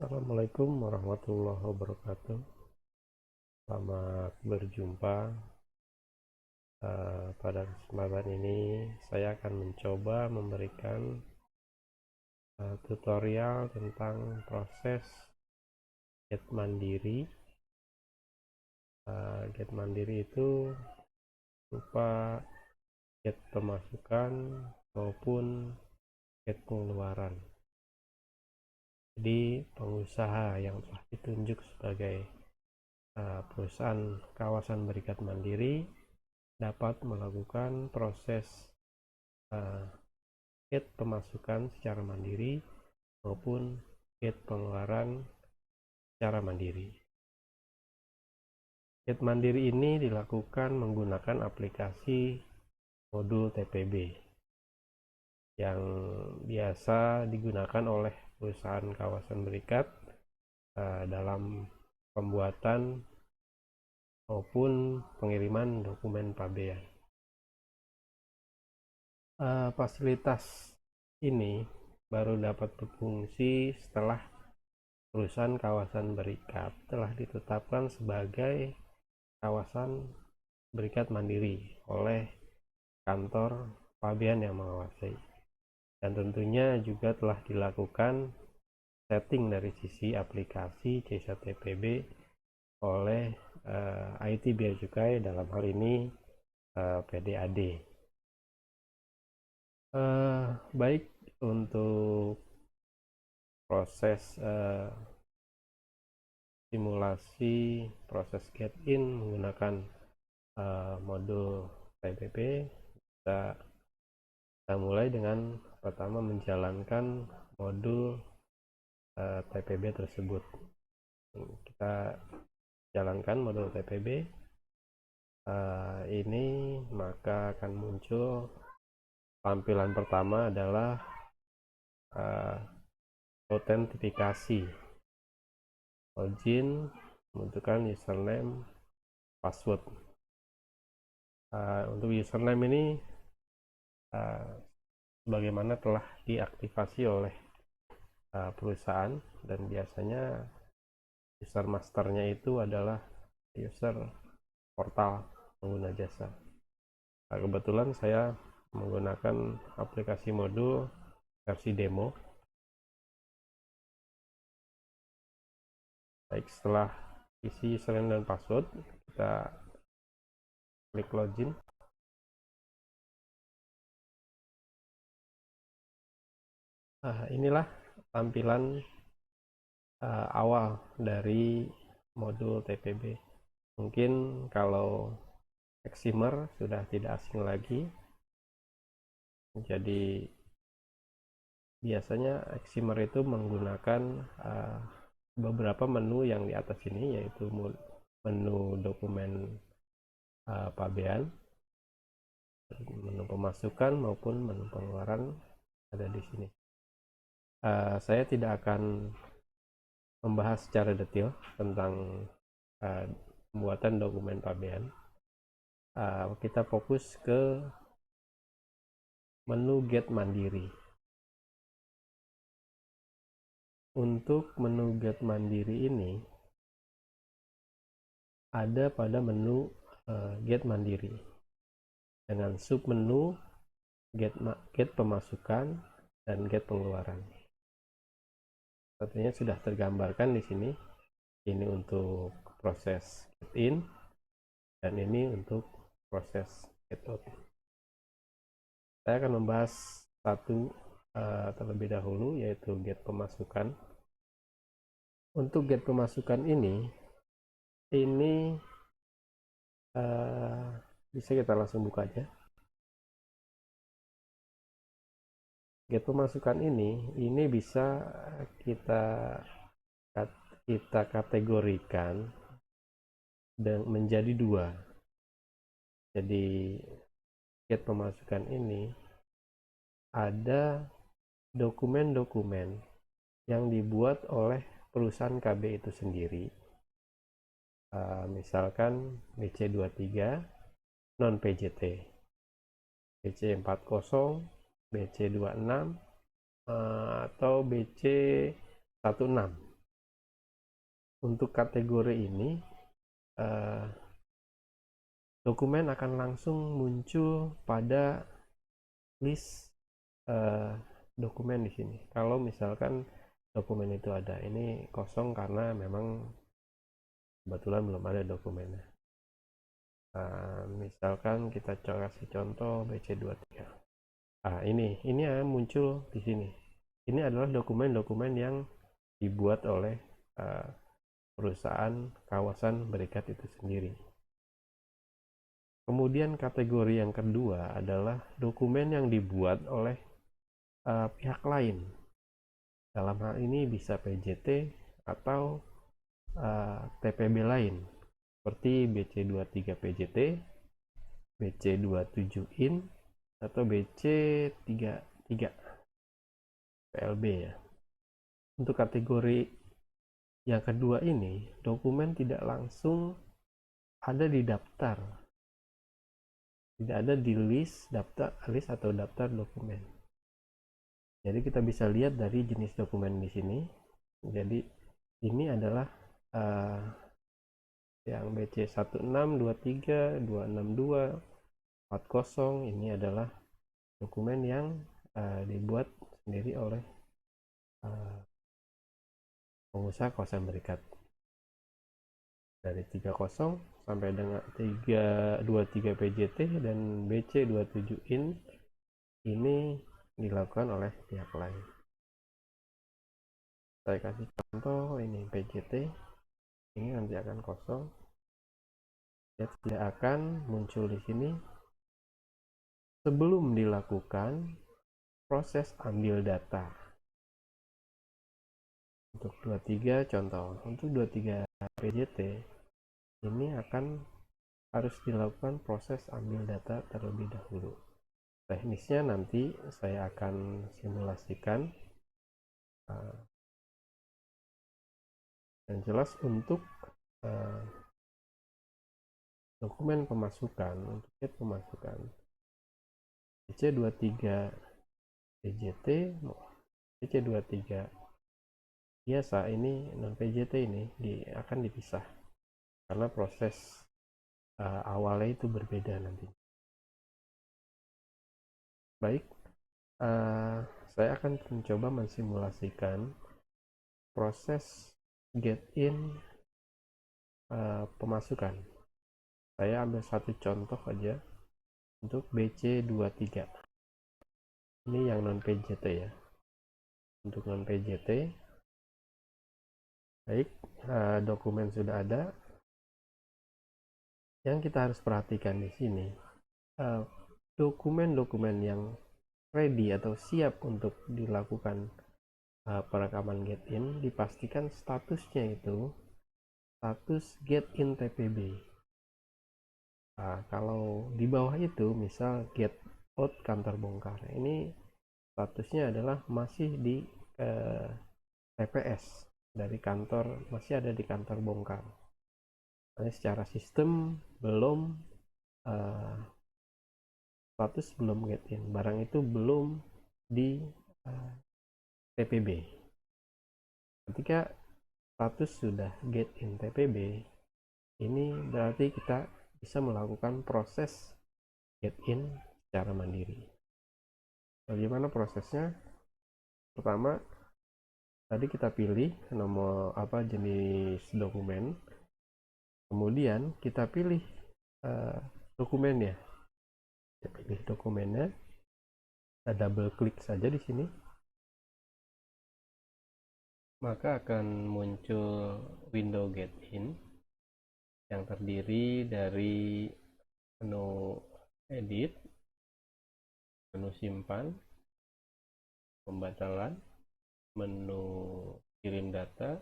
Assalamualaikum warahmatullahi wabarakatuh. Selamat berjumpa. Pada kesempatan ini saya akan mencoba memberikan tutorial tentang proses get mandiri. Get mandiri itu berupa get pemasukan maupun get pengeluaran. Jadi pengusaha yang telah ditunjuk sebagai perusahaan kawasan berikat mandiri dapat melakukan proses get pemasukan secara mandiri maupun get pengeluaran secara mandiri. Get mandiri ini dilakukan menggunakan aplikasi modul TPB yang biasa digunakan oleh perusahaan kawasan berikat dalam pembuatan maupun pengiriman dokumen pabean. Fasilitas ini baru dapat berfungsi setelah perusahaan kawasan berikat telah ditetapkan sebagai kawasan berikat mandiri oleh kantor pabean yang mengawasi, dan tentunya juga telah dilakukan setting dari sisi aplikasi C1 TPB oleh IT Bea Cukai, dalam hal ini PDAD. Baik untuk proses simulasi proses get in menggunakan modul TPB, kita mulai dengan pertama menjalankan modul TPB tersebut. Kita jalankan modul TPB ini, maka akan muncul tampilan pertama adalah autentifikasi, login, menentukan username, password. Untuk username ini bagaimana telah diaktifasi oleh perusahaan, dan biasanya user masternya itu adalah user portal pengguna jasa. Kebetulan saya menggunakan aplikasi modul versi demo. Baik, setelah isi username dan password, kita klik login. Inilah tampilan awal dari modul TPB. Mungkin kalau Excimer sudah tidak asing lagi, jadi biasanya Excimer itu menggunakan beberapa menu yang di atas ini, yaitu menu dokumen pabean, menu pemasukan maupun menu pengeluaran ada di sini. Saya tidak akan membahas secara detail tentang pembuatan dokumen pabean. Kita fokus ke menu get mandiri. Untuk menu get mandiri ini ada pada menu get mandiri dengan submenu get pemasukan dan get pengeluaran. Sepertinya sudah tergambarkan di sini. Ini untuk proses get in dan ini untuk proses get out. Saya akan membahas satu terlebih dahulu, yaitu get pemasukan. Untuk get pemasukan ini bisa kita langsung buka aja. Get pemasukan ini bisa kita kategorikan dan menjadi dua. Jadi get pemasukan ini ada dokumen-dokumen yang dibuat oleh perusahaan KB itu sendiri, misalkan BC23 non PJT, BC40, BC26 atau BC16. Untuk kategori ini dokumen akan langsung muncul pada list dokumen di sini. Kalau misalkan dokumen itu ada, ini kosong karena memang kebetulan belum ada dokumennya. Misalkan kita kasih contoh BC23. Ini muncul di sini. Ini adalah dokumen-dokumen yang dibuat oleh perusahaan kawasan berikat itu sendiri. Kemudian kategori yang kedua adalah dokumen yang dibuat oleh pihak lain. Dalam hal ini bisa PJT atau TPB lain seperti BC23 PJT, BC27 IN, atau BC33 PLB ya. Untuk kategori yang kedua ini, dokumen tidak langsung ada di daftar, tidak ada di list atau daftar dokumen. Jadi kita bisa lihat dari jenis dokumen di sini. Jadi ini adalah yang BC1623, 262, 40, ini adalah dokumen yang dibuat sendiri oleh pengusaha kawasan berikat. Dari 30 sampai dengan 323 PJT dan BC27 IN ini dilakukan oleh pihak lain. Saya kasih contoh, ini PJT, ini nanti akan kosong. Ya, tidak akan muncul di sini sebelum dilakukan proses ambil data. Untuk 23 contoh, untuk 23 PJT ini harus dilakukan proses ambil data terlebih dahulu. Teknisnya nanti saya akan simulasikan. Yang jelas untuk dokumen pemasukan, untuk pemasukan BC23 PJT, BC23 biasa ini non PJT ini akan dipisah karena proses awalnya itu berbeda nanti. Baik, saya akan mencoba mensimulasikan proses get in pemasukan. Saya ambil satu contoh aja untuk BC23. Ini yang non PJT ya. Untuk non PJT, baik, dokumen sudah ada. Yang kita harus perhatikan di sini, dokumen-dokumen yang ready atau siap untuk dilakukan perekaman get in, dipastikan statusnya itu status get in TPB. Kalau di bawah itu misal get out kantor bongkar, ini statusnya adalah masih di TPS dari kantor, masih ada di kantor bongkar. Jadi secara sistem belum status belum get in, barang itu belum di TPB. Ketika status sudah get in TPB, ini berarti kita bisa melakukan proses get in secara mandiri. Bagaimana prosesnya? Pertama, tadi kita pilih nomor jenis dokumen, kemudian kita pilih dokumennya. Kita pilih dokumennya, kita double klik saja di sini, maka akan muncul window get in yang terdiri dari menu edit, menu simpan, pembatalan, menu kirim data,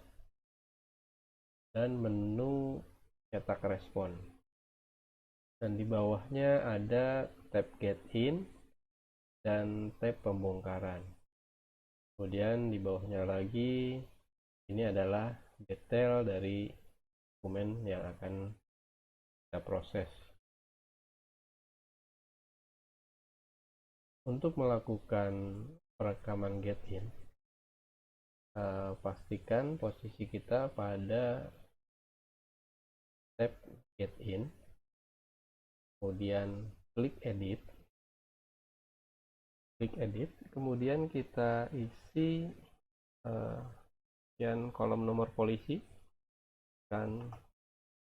dan menu cetak respon. Dan di bawahnya ada tab get in dan tab pembongkaran. Kemudian di bawahnya lagi ini adalah detail dari dokumen yang akan kita proses. Untuk melakukan perekaman get in, pastikan posisi kita pada tab get in, kemudian klik edit, kemudian kita isi kolom nomor polisi kan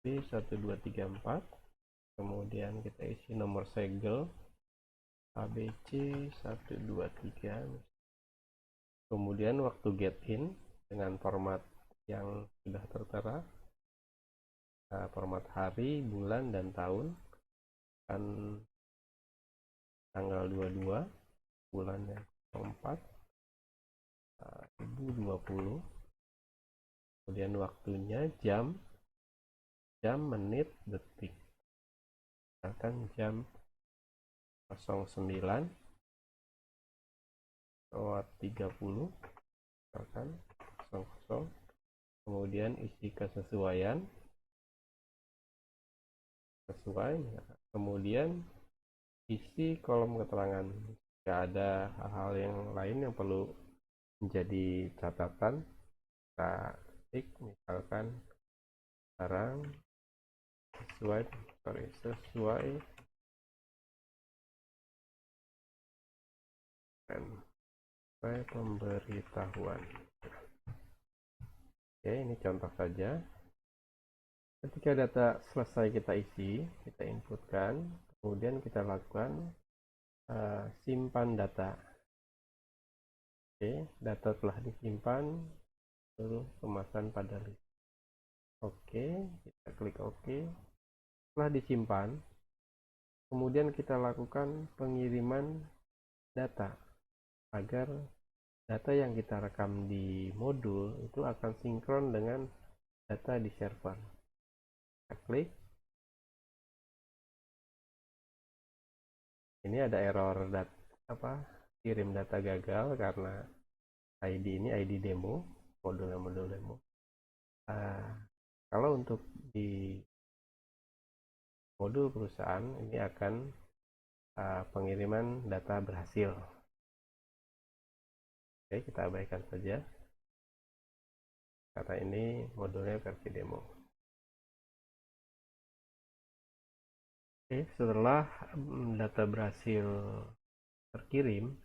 B1234, kemudian kita isi nomor segel ABC 123, kemudian waktu get in dengan format yang sudah tertera, format hari, bulan, dan tahun, kan tanggal 22 bulannya 4 2020, kemudian waktunya jam, menit, detik, misalkan jam 09.30, misalkan 00, kemudian isi kesesuaian sesuai, kemudian isi kolom keterangan. Jika ada hal-hal yang lain yang perlu menjadi catatan, kita ketik misalkan sekarang sesuai pemberitahuan. Oke, ini contoh saja. Ketika data selesai kita isi, kita inputkan, kemudian kita lakukan simpan data. Oke, data telah disimpan, lalu kemasan pada list. Oke, kita klik OK. Setelah disimpan, kemudian kita lakukan pengiriman data agar data yang kita rekam di modul itu akan sinkron dengan data di server. Kita klik. Ini ada error kirim data gagal karena ID ini ID demo, modul demo. Kalau untuk di modul perusahaan ini akan pengiriman data berhasil. Oke, kita abaikan saja karena ini modulnya versi demo. Oke, setelah data berhasil terkirim,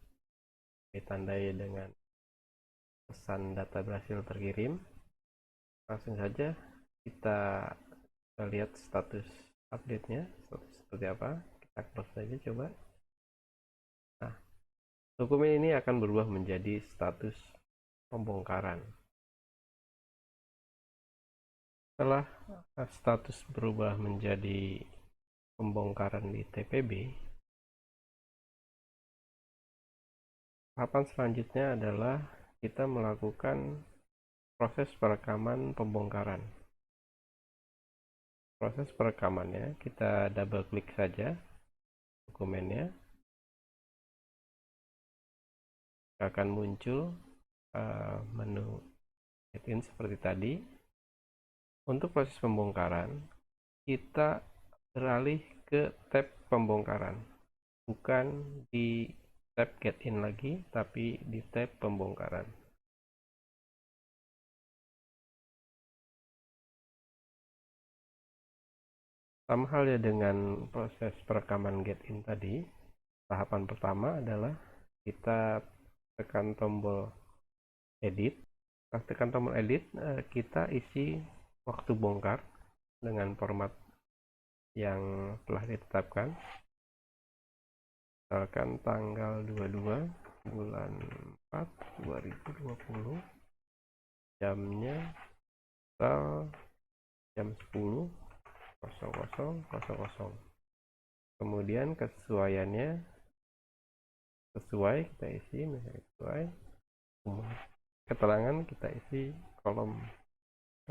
ditandai dengan pesan data berhasil terkirim, langsung saja kita lihat status update-nya seperti apa. Kita close saja coba. Nah, dokumen ini akan berubah menjadi status pembongkaran. Setelah status berubah menjadi pembongkaran di TPB, tahapan selanjutnya adalah kita melakukan proses perekaman pembongkaran. Proses perekamannya, kita double klik saja dokumennya, akan muncul menu get in seperti tadi. Untuk proses pembongkaran, kita beralih ke tab pembongkaran, bukan di tab get in lagi, tapi di tab pembongkaran. Sama halnya dengan proses perekaman get in tadi, tahapan pertama adalah kita tekan tombol edit. Setelah tekan tombol edit, kita isi waktu bongkar dengan format yang telah ditetapkan, misalkan tanggal 22 bulan 4 2020, jamnya jam 10.00. Kemudian kesesuaiannya sesuai, kita isi misalnya sesuai. Keterangan kita isi kolom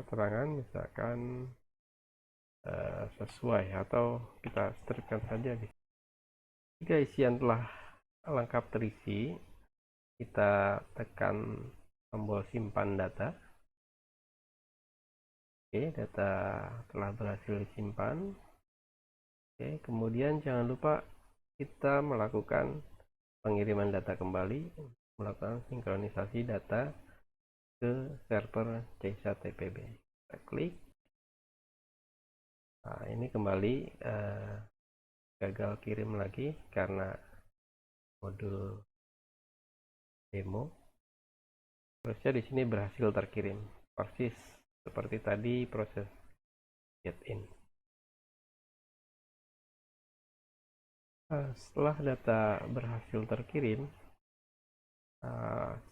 keterangan misalkan sesuai, atau kita stripkan saja. Jika isian telah lengkap terisi, kita tekan tombol simpan data. Oke, data telah berhasil disimpan. Oke, kemudian jangan lupa kita melakukan pengiriman data kembali, melakukan sinkronisasi data ke server CISA-TPB. Kita klik. Nah, ini kembali gagal kirim lagi karena modul demo. Terusnya di sini berhasil terkirim, persis seperti tadi proses get in. Setelah data berhasil terkirim,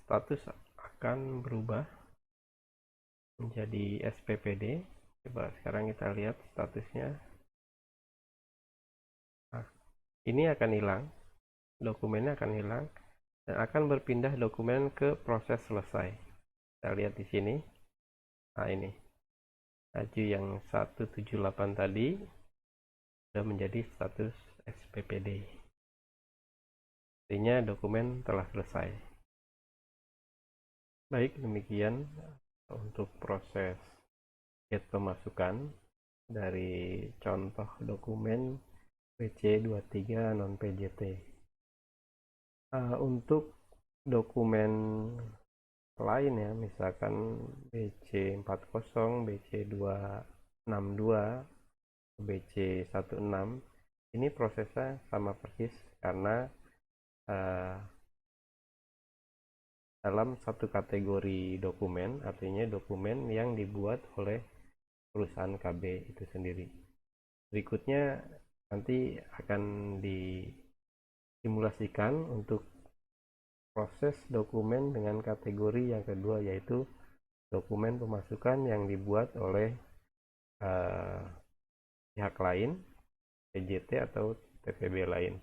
status akan berubah menjadi SPPD. Coba sekarang kita lihat statusnya. Nah, ini akan hilang, dokumennya akan hilang dan akan berpindah dokumen ke proses selesai. Kita lihat di sini. Nah, ini maju yang 178 tadi sudah menjadi status SPPD. Artinya dokumen telah selesai. Baik, demikian untuk proses get pemasukan dari contoh dokumen BC23 non PJT. Untuk dokumen lain ya, misalkan BC40, BC262, BC16, ini prosesnya sama persis karena dalam satu kategori dokumen, artinya dokumen yang dibuat oleh perusahaan KB itu sendiri. Berikutnya nanti akan disimulasikan untuk proses dokumen dengan kategori yang kedua, yaitu dokumen pemasukan yang dibuat oleh pihak lain, PJT atau TPB lain.